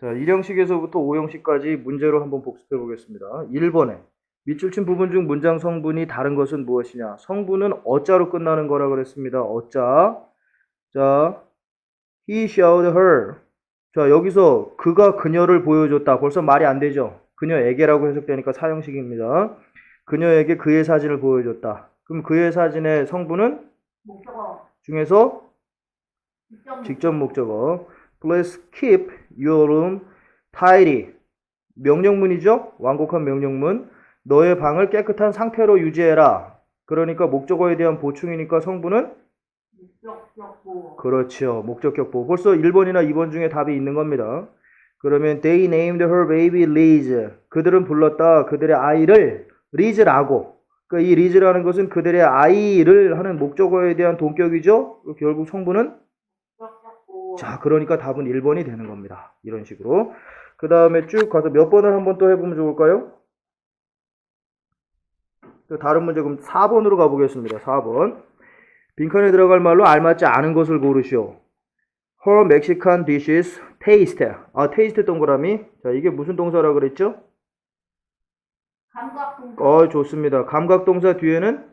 자, 1형식에서부터 5형식까지 문제로 한번 복습해 보겠습니다. 1번에 밑줄 친 부분 중 문장 성분이 다른 것은 무엇이냐? 성분은 어자로 끝나는 거라 그랬습니다. 어자. 자, he showed her. 자, 여기서 그가 그녀를 보여줬다. 벌써 말이 안 되죠? 그녀에게라고 해석되니까 사형식입니다. 그녀에게 그의 사진을 보여줬다. 그럼 그의 사진의 성분은 목적어. 중에서 직접 목적어. Please keep your room tidy. 명령문이죠? 완곡한 명령문. 너의 방을 깨끗한 상태로 유지해라. 그러니까 목적어에 대한 보충이니까 성분은? 목적격 보호. 그렇죠. 목적격 보호. 벌써 1번이나 2번 중에 답이 있는 겁니다. 그러면 they named her baby Liz. 그들은 불렀다. 그들의 아이를 Liz라고. 그러니까 이 Liz라는 것은 그들의 아이를 하는 목적어에 대한 동격이죠. 결국 성분은? 목적격 보호. 자, 그러니까 답은 1번이 되는 겁니다. 이런 식으로. 그 다음에 쭉 가서 몇 번을 한번 또 해보면 좋을까요? 다른 문제 그럼 4번으로 가보겠습니다. 4번. 빈칸에 들어갈 말로 알맞지 않은 것을 고르시오. Her Mexican dishes taste. 아, taste 동그라미. 자, 이게 무슨 동사라 그랬죠? 감각동사. 좋습니다. 감각동사 뒤에는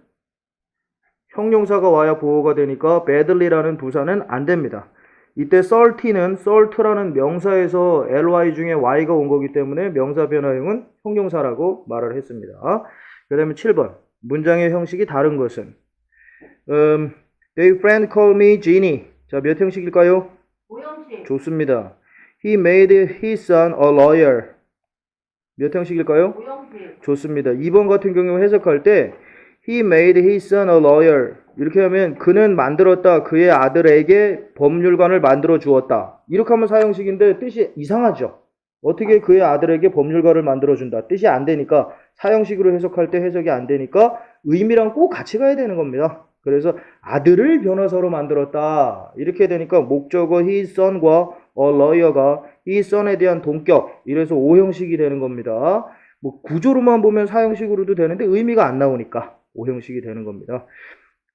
형용사가 와야 보호가 되니까 badly라는 부사는 안 됩니다. 이때 salty는 salt라는 명사에서 ly 중에 y가 온 거기 때문에 명사 변화형은 형용사라고 말을 했습니다. 그 다음에 7번. 문장의 형식이 다른 것은 Their friend called me Ginny. 자, 몇 형식일까요? 5형식. 좋습니다. He made his son a lawyer. 몇 형식일까요? 5형식. 좋습니다. 2번 같은 경우 해석할 때 He made his son a lawyer. 이렇게 하면 그는 만들었다. 그의 아들에게 법률관을 만들어 주었다. 이렇게 하면 사형식인데 뜻이 이상하죠. 어떻게 그의 아들에게 법률가를 만들어준다. 뜻이 안 되니까 사형식으로 해석할 때 해석이 안 되니까 의미랑 꼭 같이 가야 되는 겁니다. 그래서 아들을 변호사로 만들었다. 이렇게 되니까 목적어 his son과 a lawyer가 his son에 대한 동격. 이래서 5형식이 되는 겁니다. 뭐 구조로만 보면 사형식으로도 되는데 의미가 안 나오니까 5형식이 되는 겁니다.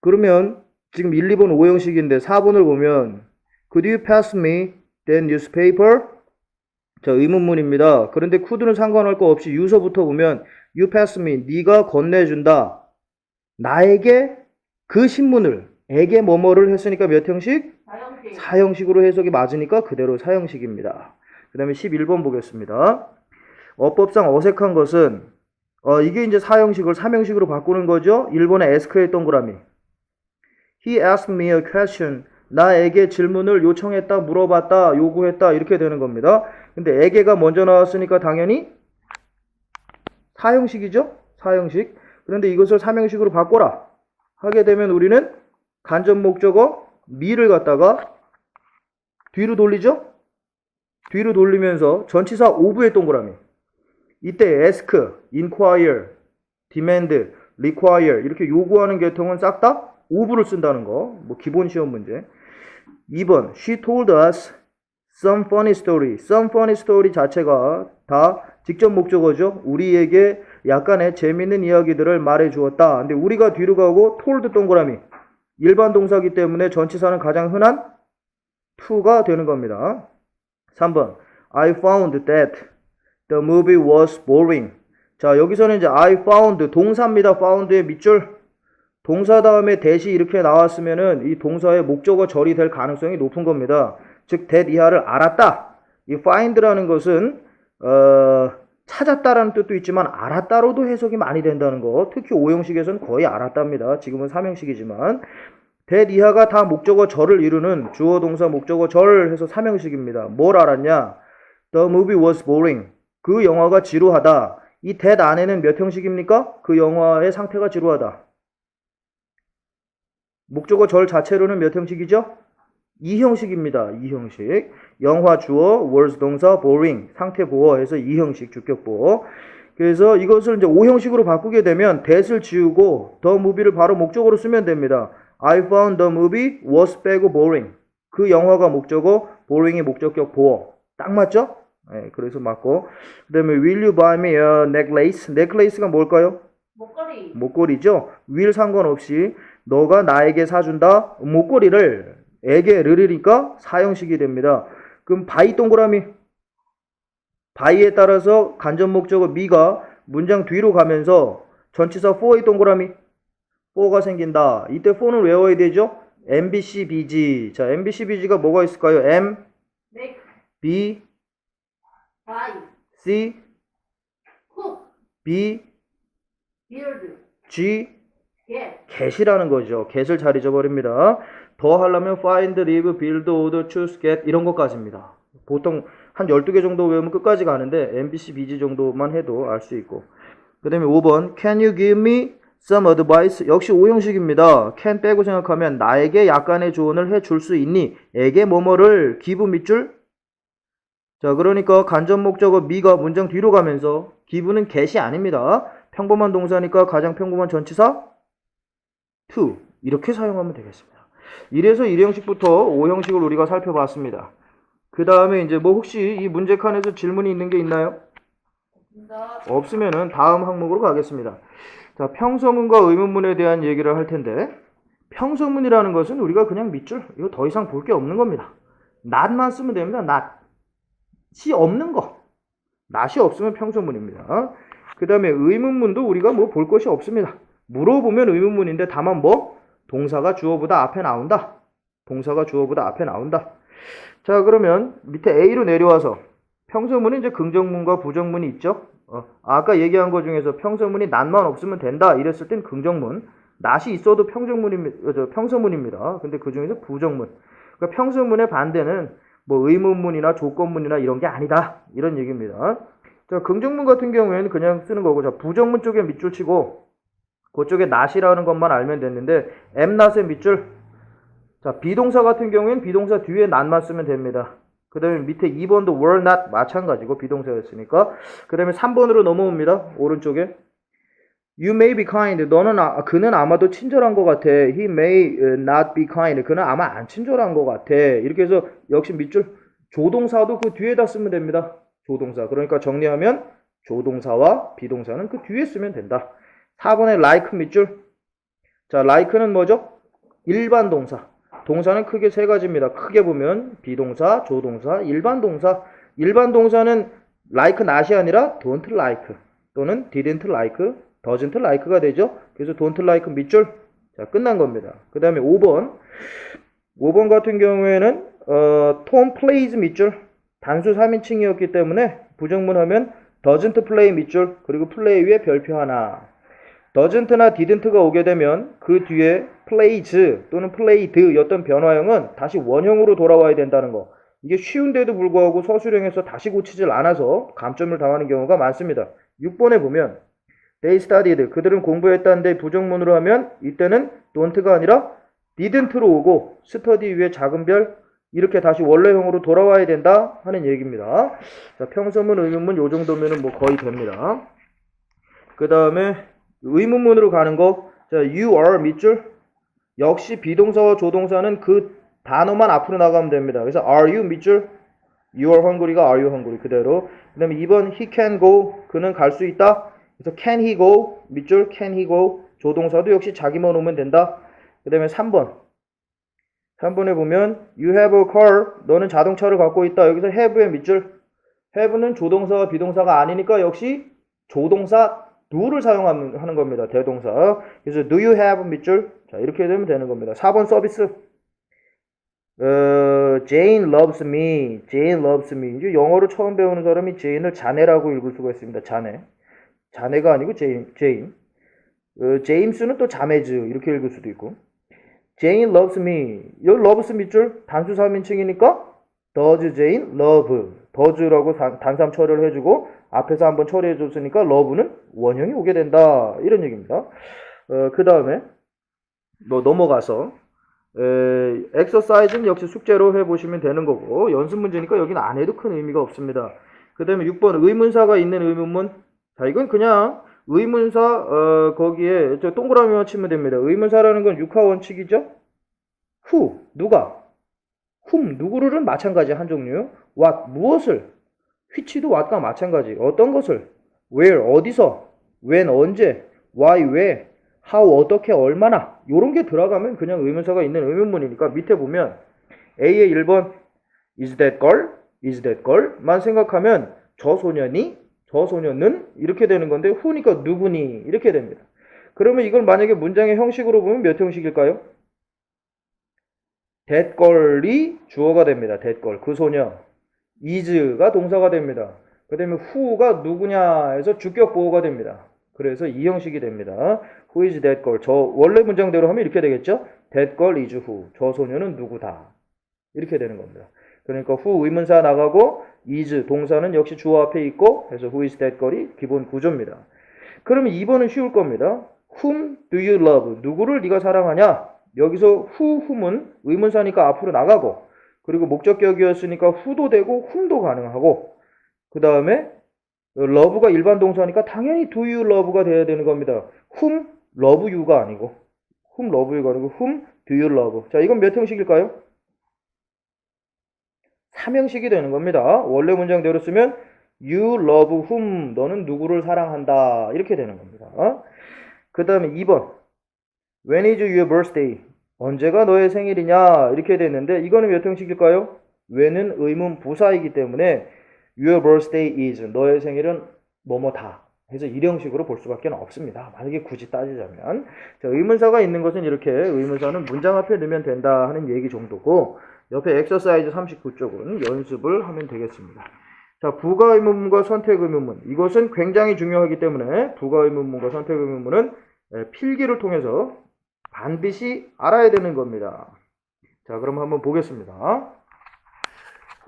그러면 지금 1, 2번 5형식인데 4번을 보면 Could you pass me that newspaper? 자, 의문문입니다. 그런데 could는 상관할 거 없이 유서부터 보면 you pass me, 네가 건네준다. 나에게 그 신문을, 에게 뭐뭐를 했으니까 몇 형식? 4형식. 4형식으로 해석이 맞으니까 그대로 4형식입니다. 그 다음에 11번 보겠습니다. 어법상 어색한 것은 이게 이제 4형식을 3형식으로 바꾸는 거죠. 1번에 ask의 동그라미. He asked me a question. 나에게 질문을 요청했다, 물어봤다, 요구했다 이렇게 되는 겁니다. 근데 에게가 먼저 나왔으니까 당연히 4형식이죠. 4형식. 그런데 이것을 3형식으로 바꿔라 하게 되면 우리는 간접 목적어 me를 갖다가 뒤로 돌리죠. 뒤로 돌리면서 전치사 오브의 동그라미. 이때 ask, inquire, demand, require 이렇게 요구하는 계통은 싹 다 오브를 쓴다는 거. 뭐 기본 시험 문제. 2번. She told us some funny story. some funny story 자체가 다 직접 목적어죠. 우리에게 약간의 재밌는 이야기들을 말해 주었다. 근데 우리가 뒤로 가고 told 동그라미. 일반 동사기 때문에 전치사는 가장 흔한 to가 되는 겁니다. 3번. I found that the movie was boring. 자, 여기서는 이제 I found 동사입니다. found의 밑줄. 동사 다음에 that이 이렇게 나왔으면은 이 동사의 목적어 절이 될 가능성이 높은 겁니다. 즉 that 이하를 알았다. 이 find라는 것은 찾았다라는 뜻도 있지만 알았다로도 해석이 많이 된다는 거. 특히 5형식에서는 거의 알았답니다. 지금은 3형식이지만 that 이하가 다 목적어 절을 이루는 주어 동사 목적어 절 해서 3형식입니다. 뭘 알았냐? The movie was boring. 그 영화가 지루하다. 이 that 안에는 몇 형식입니까? 그 영화의 상태가 지루하다. 목적어 절 자체로는 몇 형식이죠? 2형식입니다. 2형식. 영화 주어, was 동사, boring, 상태 보어해서 2형식, 주격 보어. 그래서 이것을 이제 5형식으로 바꾸게 되면 that을 지우고 the movie를 바로 목적어로 쓰면 됩니다. I found the movie was 빼고 boring. 그 영화가 목적어, boring이 목적격 보어. 딱 맞죠? 네, 그래서 맞고. 그 다음에 will you buy me a necklace? necklace가 뭘까요? 목걸이. 목걸이죠. will 상관없이 너가 나에게 사준다. 목걸이를 에게 르르니까 사형식이 됩니다. 그럼 바이 동그라미 by에 따라서 간접 목적어 me가 문장 뒤로 가면서 전치사 for의 동그라미 4가 생긴다. 이때 for는 외워야 되죠? MBC, BG. 자, MBC, BG가 뭐가 있을까요? M, make, B, buy, C, cook, B, build, G, get, get이라는 거죠. get을 잘 잊어버립니다. 더 하려면 find, live, build, order, choose, get 이런 것까지입니다. 보통 한 12개 정도 외우면 끝까지 가는데 MBC, BG 정도만 해도 알 수 있고. 그 다음에 5번 Can you give me some advice? 역시 오형식입니다. can 빼고 생각하면 나에게 약간의 조언을 해줄 수 있니? 에게 뭐뭐를 give 밑줄? 자, 그러니까 간접 목적어 me가 문장 뒤로 가면서 give는 get이 아닙니다. 평범한 동사니까 가장 평범한 전치사 to 이렇게 사용하면 되겠습니다. 이래서 1형식부터 5형식을 우리가 살펴봤습니다. 그 다음에 이제 뭐 혹시 이 문제 칸에서 질문이 있는 게 있나요? 없으면은 다음 항목으로 가겠습니다. 자, 평서문과 의문문에 대한 얘기를 할 텐데 평서문이라는 것은 우리가 그냥 밑줄 이거 더 이상 볼 게 없는 겁니다. not만 쓰면 됩니다. not이 없는 거. not이 없으면 평서문입니다. 그 다음에 의문문도 우리가 뭐 볼 것이 없습니다. 물어보면 의문문인데 다만 뭐 동사가 주어보다 앞에 나온다. 동사가 주어보다 앞에 나온다. 자, 그러면 밑에 A로 내려와서 평서문은 이제 긍정문과 부정문이 있죠. 아까 얘기한 것 중에서 평서문이 not만 없으면 된다 이랬을 땐 긍정문, not이 있어도 평서문입니다. 근데 그 중에서 부정문. 그러니까 평서문의 반대는 뭐 의문문이나 조건문이나 이런 게 아니다 이런 얘기입니다. 자, 긍정문 같은 경우에는 그냥 쓰는 거고, 자, 부정문 쪽에 밑줄 치고 그쪽에 not이라는 것만 알면 됐는데 am not의 밑줄. 자, 비동사 같은 경우에는 비동사 뒤에 not만 쓰면 됩니다. 그 다음에 밑에 2번도 were not 마찬가지고 비동사였으니까. 그 다음에 3번으로 넘어옵니다. 오른쪽에 You may be kind. 그는 아마도 친절한 것 같아. He may not be kind. 그는 아마 안 친절한 것 같아. 이렇게 해서 역시 밑줄 조동사도 그 뒤에다 쓰면 됩니다. 조동사. 그러니까 정리하면 조동사와 비동사는 그 뒤에 쓰면 된다. 4번에 like 밑줄. 자, like는 뭐죠? 일반 동사. 동사는 크게 세 가지입니다. 크게 보면 비동사, 조동사, 일반 동사. 일반 동사는 like not이 아니라 don't like 또는 didn't like, doesn't like가 되죠. 그래서 don't like 밑줄. 자, 끝난 겁니다. 그 다음에 5번 같은 경우에는 Tom plays 밑줄. 단수 3인칭이었기 때문에 부정문 하면 doesn't play 밑줄. 그리고 play 위에 별표 하나. doesn't나 didn't가 오게 되면 그 뒤에 plays 또는 played 였던 변화형은 다시 원형으로 돌아와야 된다는 거. 이게 쉬운데도 불구하고 서술형에서 다시 고치질 않아서 감점을 당하는 경우가 많습니다. 6번에 보면 they studied 그들은 공부했다는데 부정문으로 하면 이때는 don't가 아니라 didn't로 오고 study 위에 작은 별 이렇게 다시 원래형으로 돌아와야 된다 하는 얘기입니다. 자, 평서문, 의문문 요 정도면은 뭐 거의 됩니다. 그 다음에 의문문으로 가는 거. 자, you are 밑줄. 역시 비동사와 조동사는 그 단어만 앞으로 나가면 됩니다. 그래서 are you 밑줄. you are hungry가 are you hungry 그대로. 그 다음에 2번 he can go. 그는 갈 수 있다. 그래서 can he go 밑줄. can he go. 조동사도 역시 자기만 오면 된다. 그 다음에 3번에 보면 you have a car. 너는 자동차를 갖고 있다. 여기서 have의 밑줄. have는 조동사와 비동사가 아니니까 역시 조동사 do를 사용하는 겁니다. 대동사. 그래서 do you have 밑줄. 자, 이렇게 되면 되는 겁니다. 4번 서비스. Jane loves me. Jane loves me. 이제 영어로 처음 배우는 사람이 Jane을 자네라고 읽을 수가 있습니다. 자네. 자네가 아니고 Jane. 제임스는 또 자매즈 이렇게 읽을 수도 있고. Jane loves me. 여기 loves 밑줄. 단수 3인칭이니까 does Jane love. does라고 단삼 처리를 해주고 앞에서 한번 처리해줬으니까 love는 원형이 오게 된다. 이런 얘기입니다. 그 다음에 넘어가서 exercise는 역시 숙제로 해보시면 되는 거고 연습 문제니까 여기는 안 해도 큰 의미가 없습니다. 그 다음에 6번 의문사가 있는 의문문. 자, 이건 그냥 의문사 거기에 저 동그라미만 치면 됩니다. 의문사라는 건 육하 원칙이죠. who 누가, whom 누구를은 마찬가지 한 종류, what 무엇을, which도 what과 마찬가지 어떤 것을, where 어디서, when 언제, why 왜, how 어떻게 얼마나 요런 게 들어가면 그냥 의문사가 있는 의문문이니까 밑에 보면 A의 1번 is that girl? is that girl? 만 생각하면 저 소년이, 저 소년은 이렇게 되는 건데 who니까 누구니 이렇게 됩니다. 그러면 이걸 만약에 문장의 형식으로 보면 몇 형식일까요? that girl이 주어가 됩니다. that girl, 그 소녀. is가 동사가 됩니다. 그 다음에 who가 누구냐에서 주격 보호가 됩니다. 그래서 이 형식이 됩니다. Who is that girl? 저 원래 문장대로 하면 이렇게 되겠죠? That girl is who? 저 소녀는 누구다. 이렇게 되는 겁니다. 그러니까 who 의문사 나가고 is 동사는 역시 주어 앞에 있고 그래서 who is that girl이 기본 구조입니다. 그러면 2번은 쉬울 겁니다. Whom do you love? 누구를 네가 사랑하냐? 여기서 whom은 의문사니까 앞으로 나가고 그리고 목적격이었으니까 who도 되고 whom도 가능하고 그 다음에 love가 일반 동사니까 당연히 do you love가 돼야 되는 겁니다. whom love you가 아니고 whom love you가 아니고 whom do you love. 자, 이건 몇 형식일까요? 3형식이 되는 겁니다. 원래 문장대로 쓰면 you love whom 너는 누구를 사랑한다 이렇게 되는 겁니다. 그 다음에 2번 when is your birthday? 언제가 너의 생일이냐 이렇게 됐는데 이거는 몇 형식일까요? when은 의문 부사이기 때문에 your birthday is 너의 생일은 뭐뭐다 해서 1형식으로 볼 수밖에 없습니다. 만약에 굳이 따지자면 자, 의문사가 있는 것은 이렇게 의문사는 문장 앞에 넣으면 된다 하는 얘기 정도고 옆에 엑서사이즈 39쪽은 연습을 하면 되겠습니다. 자, 부가 의문문과 선택 의문문 이것은 굉장히 중요하기 때문에 부가 의문문과 선택 의문문은 필기를 통해서 반드시 알아야 되는 겁니다. 자, 그럼 한번 보겠습니다.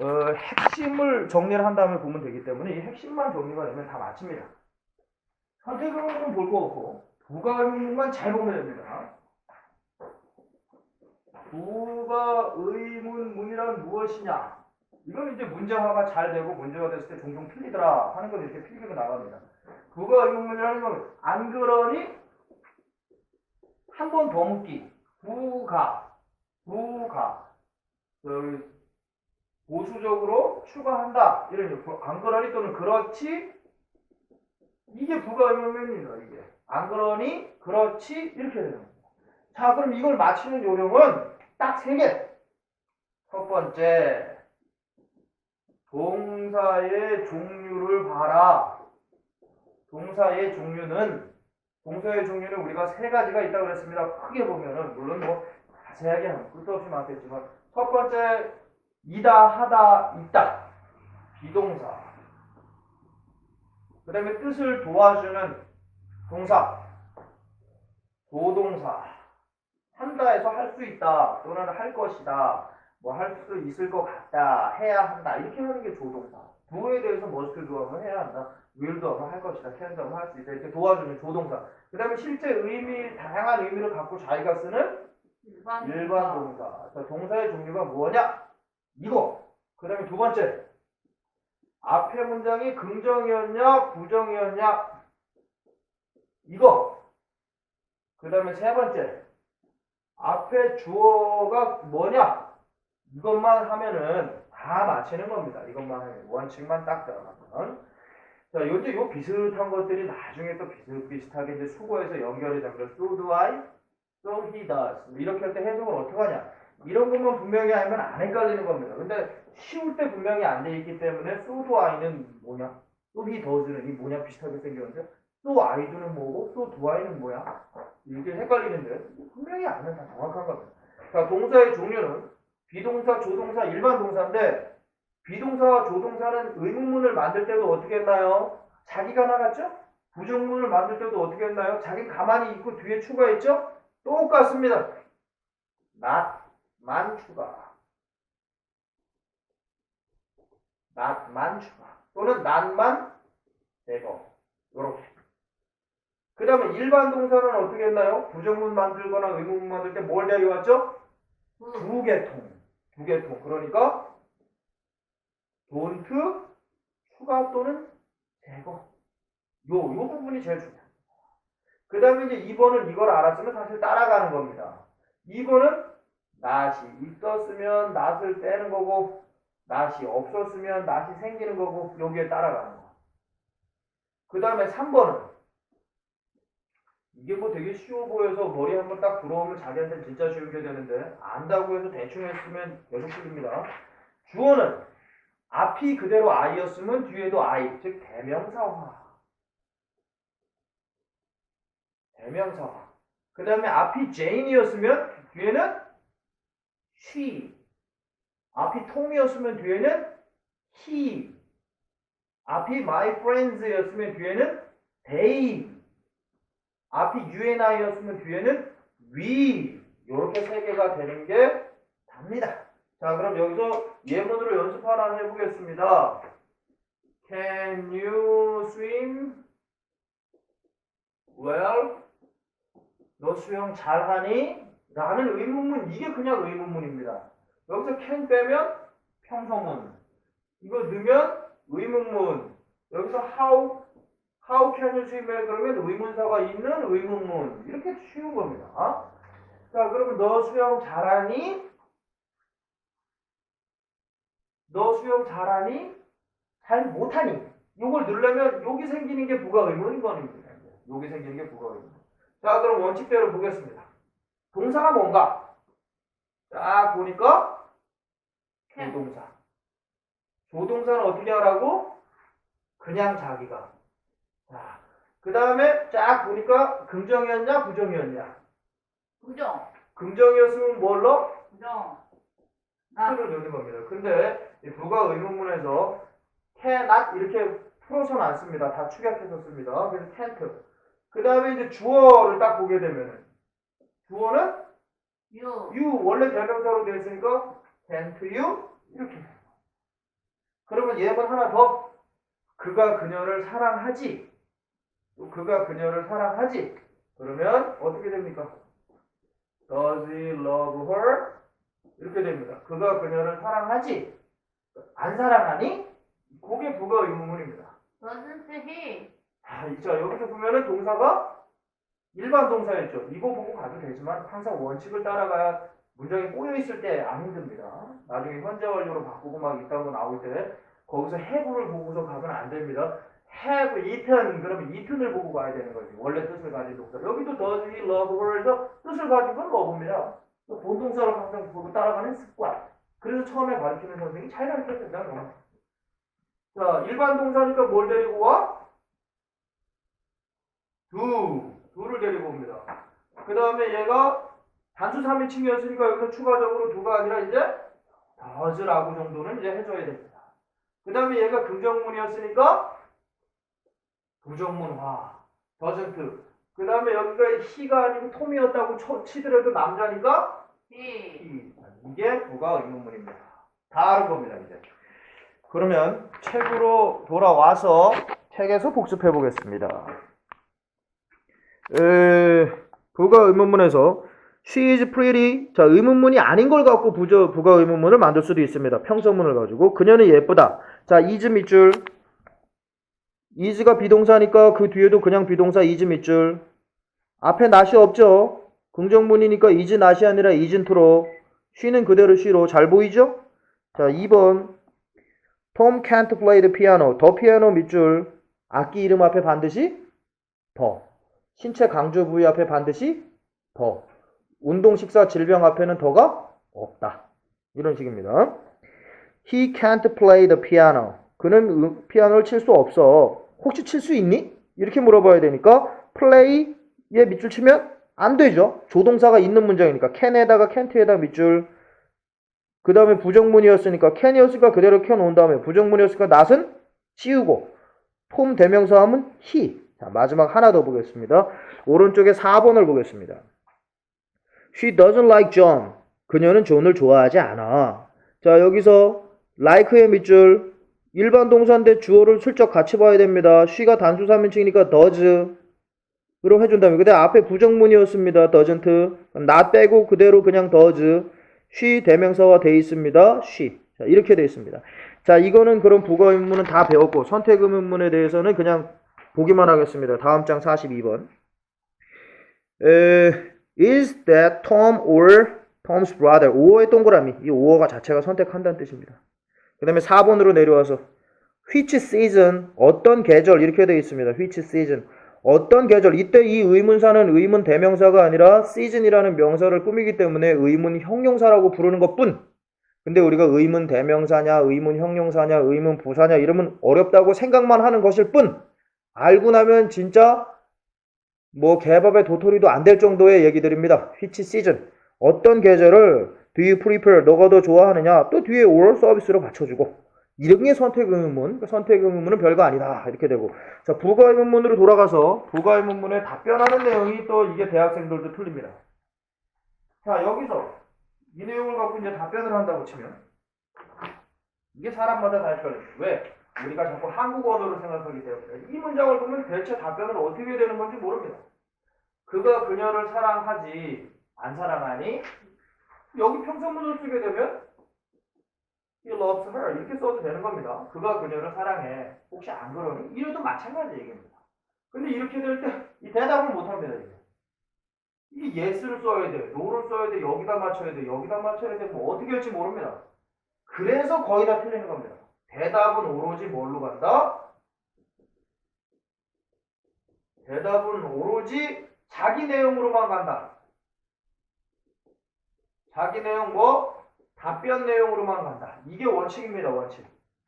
핵심을 정리를 한 다음에 보면 되기 때문에 이 핵심만 정리가 되면 다 마칩니다. 선택 의문문 볼 거 없고 부가 의문문만 잘 보면 됩니다. 부가 의문문이란 무엇이냐? 이건 이제 문제화가 잘 되고 문제가 됐을 때 종종 틀리더라 하는 건 이렇게 필기로 나갑니다. 부가 의문문이라는 건 안 그러니 한 번 더 묻기. 부가 보수적으로 추가한다. 이런 의미. 안 그러니 또는 그렇지. 이게 부가 의문문입니다. 이게 안 그러니 그렇지 이렇게 되는 겁니다. 자, 그럼 이걸 맞추는 요령은 딱 3개. 첫 번째, 동사의 종류를 봐라. 동사의 종류는 우리가 3가지가 있다고 그랬습니다. 크게 보면은 물론 뭐 자세하게 하면 끝도 없이 많겠지만 첫 번째, 이다, 하다, 있다. 비동사. 그 다음에 뜻을 도와주는 동사. 조동사. 한다 해서 할 수 있다 또는 할 것이다 뭐 할 수 있을 것 같다 해야 한다 이렇게 하는 게 조동사. do에 대해서 must do 하면 해야 한다, will do 하면 할 것이다, can do 하면 할 수 있다 이렇게 도와주는 조동사. 그 다음에 실제 의미 다양한 의미를 갖고 자기가 쓰는 일반 동사. 자, 동사의 종류가 뭐냐 이거. 그 다음에 두 번째, 앞에 문장이 긍정이었냐 부정이었냐 이거. 그 다음에 세 번째, 앞에 주어가 뭐냐 이것만 하면은 다 맞히는 겁니다. 이것만 하면 원칙만 딱 들어가면. 자, 이제 요 비슷한 것들이 나중에 또 비슷비슷하게 이제 수고해서 연결이 됩니다. So do I, so he does. 이렇게 할 때 해석을 어떻게 하냐? 이런 것만 분명히 하면 안 헷갈리는 겁니다. 근데 쉬울 때 분명히 안 돼 있기 때문에 so do I는 뭐냐? so he does는 이 뭐냐 비슷하게 생겼는데 so I do는 뭐고 so do I는 뭐야? 이게 헷갈리는데 분명히 알면 다 정확한 겁니다. 자, 동사의 종류는 비동사, 조동사, 일반 동사인데 비동사와 조동사는 의문문을 만들 때도 어떻게 했나요? 자기가 나갔죠? 부정문을 만들 때도 어떻게 했나요? 자기 가만히 있고 뒤에 추가했죠? 똑같습니다. not만 추가, not만 추가 또는 not만 제거 이렇게. 그 다음에 일반 동사는 어떻게 했나요? 부정문 만들거나 의문문 만들 때 뭘 데려왔죠? 두 개통. 그러니까 don't 추가 또는 제거. 요 부분이 제일 중요해요. 그 다음에 이제 2번은 이걸 알았으면 사실 따라가는 겁니다. 2번은 not이 있었으면 not을 떼는 거고 not이 없었으면 not이 생기는 거고 여기에 따라가는 거. 그 다음에 3번은 이게 뭐 되게 쉬워 보여서 머리 한번 딱 들어오면 자기한테는 진짜 쉬운 게 되는데 안다고 해서 대충 했으면 계속 틀립니다. 주어는 앞이 그대로 I였으면 뒤에도 I, 즉 대명사화. 대명사화. 그 다음에 앞이 Jane이었으면 뒤에는 she. 앞이 Tom이었으면 뒤에는 he. 앞이 my friends였으면 뒤에는 they. 앞이 you and I였으면 뒤에는 we. 이렇게 세 개가 되는 게 답니다. 자, 그럼 여기서 예문으로 연습 하나 해보겠습니다. Can you swim well? 너 수영 잘하니? 라는 의문문, 이게 그냥 의문문입니다. 여기서 can 빼면 평서문, 이거 넣으면 의문문, 여기서 how can you swim well? 그러면 의문사가 있는 의문문, 이렇게 쉬운 겁니다. 자, 그러면 너 수영 잘하니? 너 수영 잘하니? 잘 못하니? 요걸 넣으려면 여기 생기는 게 부가 의문인 겁니다. 여기 생기는 게 부가 의문. 자, 그럼 원칙대로 보겠습니다. 동사가 뭔가? 딱 보니까 조동사. 조동사는 어떻게 하라고? 그냥 자기가. 자, 그 다음에 쫙 보니까 긍정이었냐 부정이었냐? 부정. 긍정이었으면 뭘로? 부정. 표를 넣는 겁니다. 근데 이 부가 의문문에서 cannot 이렇게 풀어서는 안 씁니다. 다 축약해서 씁니다. 그래서 can't. 그 다음에 이제 주어를 딱 보게 되면은 주어는 you 원래 대명사로 되어 있으니까 can't you 이렇게. 그러면 예문 하나 더. 그가 그녀를 사랑하지. 또 그가 그녀를 사랑하지. 그러면 어떻게 됩니까? Does he love her? 이렇게 됩니다. 그가 그녀를 사랑하지? 안 사랑하니? 그게 부가 의문문입니다. Doesn't he? 자, 여기서 보면은 동사가 일반 동사였죠. 이거 보고 가도 되지만 항상 원칙을 따라가야 문장이 꼬여있을 때 안 힘듭니다. 나중에 현재 완료로 바꾸고 막 이딴 거 나올 때 거기서 have를 보고서 가면 안 됩니다. have eaten, 그러면 eaten을 보고 가야 되는 거지. 원래 뜻을 가진 동사. 여기도 does he love her에서 뜻을 가진 건 love입니다. 본동사로 항상 보고 따라가는 습관. 그래서 처음에 가르치는 선생님이 잘 가르쳤습니다. 자, 일반 동사니까 뭘 데리고 와? do를 데리고 옵니다. 그 다음에 얘가 단수 3인칭이었으니까 여기서 추가적으로 do가 아니라 이제 does라고 정도는 이제 해줘야 됩니다. 그 다음에 얘가 긍정문이었으니까 부정문화, doesn't. 그 다음에 여기가 he가 아니고 톰이었다고 치더라도 남자니까 he. 이게 부가 의문문입니다. 다 아는 겁니다, 이제. 그러면 책으로 돌아와서 책에서 복습해 보겠습니다. 부가 의문문에서 she is pretty. 자, 의문문이 아닌 걸 갖고 부가 의문문을 만들 수도 있습니다. 평서문을 가지고. 그녀는 예쁘다. 자, is 밑줄. is가 비동사니까 그 뒤에도 그냥 비동사 is 밑줄. 앞에 not이 없죠. 긍정문이니까 is not이 아니라 isn't로. she는 그대로 she로. 잘 보이죠? 자, 2번. Tom can't play the piano. 더 피아노 밑줄. 악기 이름 앞에 반드시 더. 신체 강조 부위 앞에 반드시 더. 운동, 식사, 질병 앞에는 더가 없다. 이런 식입니다. He can't play the piano. 그는 피아노를 칠 수 없어. 혹시 칠 수 있니? 이렇게 물어봐야 되니까 play에 밑줄 치면 안 되죠. 조동사가 있는 문장이니까 can에다가 can't에다 밑줄. 그 다음에 부정문이었으니까 can이었으니까 그대로 켜놓은 다음에 부정문이었으니까 not은 씌우고 톰 대명사 하면 he. 자, 마지막 하나 더 보겠습니다. 오른쪽에 4번을 보겠습니다. She doesn't like John. 그녀는 존을 좋아하지 않아. 자, 여기서 like의 밑줄. 일반 동사인데 주어를 슬쩍 같이 봐야 됩니다. she가 단수 3인칭이니까 does. 으로 해준다면 그때 앞에 부정문이었습니다. doesn't. not 빼고 그대로 그냥 does. she 대명사화 돼 있습니다. she. 자, 이렇게 돼 있습니다. 자, 이거는 그럼 부가 의문문은 다 배웠고 선택 의문문에 대해서는 그냥 보기만 하겠습니다. 다음 장 42번. Is that Tom or Tom's brother? 5어의 동그라미. 이 5어가 자체가 선택한다는 뜻입니다. 그 다음에 4번으로 내려와서 which season? 어떤 계절? 이렇게 되어 있습니다. which season? 어떤 계절? 이때 이 의문사는 의문 대명사가 아니라 season이라는 명사를 꾸미기 때문에 의문 형용사라고 부르는 것뿐 근데 우리가 의문 대명사냐, 의문 형용사냐, 의문 부사냐 이러면 어렵다고 생각만 하는 것일 뿐 알고 나면 진짜 뭐 개밥에 도토리도 안 될 정도의 얘기들입니다. Which season? 어떤 계절을 do you prefer? 너가 더 좋아하느냐? 또 뒤에 or 서비스로 받쳐주고 이런 게 선택 의문문. 선택 의문문은 별거 아니다. 이렇게 되고. 자, 부가 의문문으로 돌아가서 부가 의문문에 답변하는 내용이 또 이게 대학생들도 틀립니다. 자, 여기서 이 내용을 갖고 이제 답변을 한다고 치면 이게 사람마다 다 헷갈려요. 왜? 우리가 자꾸 한국 언어로 생각하기 때문에 이 문장을 보면 대체 답변을 어떻게 해야 되는 건지 모릅니다. 그가 그녀를 사랑하지 안 사랑하니? 여기 평서문을 쓰게 되면 he loves her 이렇게 써도 되는 겁니다. 그가 그녀를 사랑해. 혹시 안 그러니? 이래도 마찬가지 얘기입니다. 근데 이렇게 될 때 이 대답을 못합니다. 이게 yes를 써야 돼, no를 써야 돼, 여기다 맞춰야 돼, 여기다 맞춰야 돼, 뭐 어떻게 할지 모릅니다. 그래서 거의 다 틀리는 겁니다. 대답은 오로지 뭘로 간다? 대답은 오로지 자기 내용으로만 간다. 자기 내용 뭐? 답변 내용으로만 간다. 이게 원칙입니다. 원칙.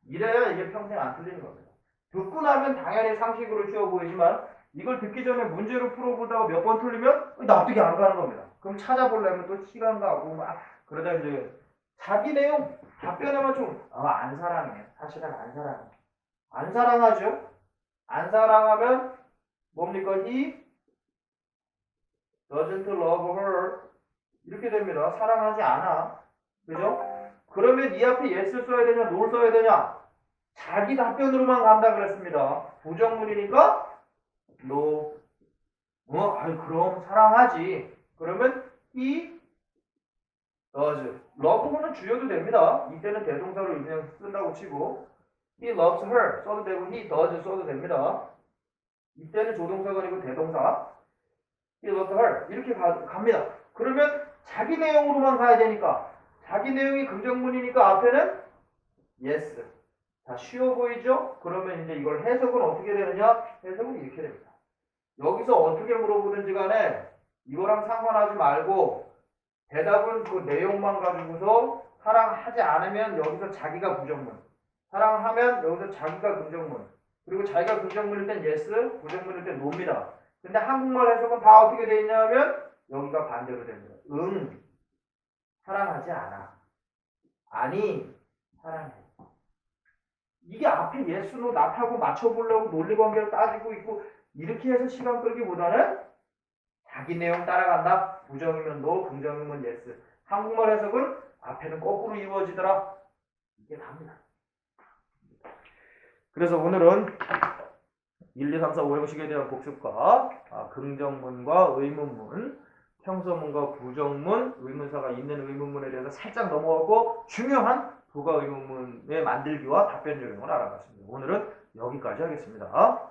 이래야 이게 평생 안 틀리는 겁니다. 듣고 나면 당연히 상식으로 쉬워 보이지만 이걸 듣기 전에 문제로 풀어보다가 몇 번 틀리면 납득이 안 가는 겁니다. 그럼 찾아보려면 또 시간 가고 막 그러다 이제 자기 내용 답변에 맞추면 안 사랑해. 사실은 안 사랑해. 안 사랑하죠? 안 사랑하면 뭡니까? He doesn't love her 이렇게 됩니다. 사랑하지 않아. 그죠? 그러면 이 앞에 yes 써야 되냐, no 써야 되냐? 자기 답변으로만 간다 그랬습니다. 부정문이니까 no. 그럼 사랑하지. 그러면 he does. love는 줄여도 됩니다. 이때는 대동사로 그냥 쓴다고 치고 he loves her 써도 되고 he does 써도 됩니다. 이때는 조동사가 아니고 대동사 he loves her 이렇게 갑니다. 그러면 자기 내용으로만 가야 되니까 자기 내용이 긍정문이니까 앞에는 yes. 자, 쉬워 보이죠? 그러면 이제 이걸 해석은 어떻게 되느냐? 해석은 이렇게 됩니다. 여기서 어떻게 물어보든지 간에 이거랑 상관하지 말고 대답은 그 내용만 가지고서 사랑하지 않으면 여기서 자기가 부정문, 사랑하면 여기서 자기가 긍정문, 그리고 자기가 긍정문일 땐 yes, 부정문일 땐 no입니다. 근데 한국말 해석은 다 어떻게 되어 있냐면 여기가 반대로 됩니다. 사랑하지 않아. 아니, 사랑해. 이게 앞에 yes, no, not하고 맞춰보려고 논리관계를 따지고 있고 이렇게 해서 시간 끌기보다는 자기 내용 따라간다. 부정이면 no, 긍정이면 yes. 한국말 해석은 앞에는 거꾸로 이루어지더라. 이게 답니다. 그래서 오늘은 1, 2, 3, 4, 5형식에 대한 복습과 긍정문과 의문문, 평서문과 부정문, 의문사가 있는 의문문에 대해서 살짝 넘어가고 중요한 부가 의문문의 만들기와 답변 요령을 알아봤습니다. 오늘은 여기까지 하겠습니다.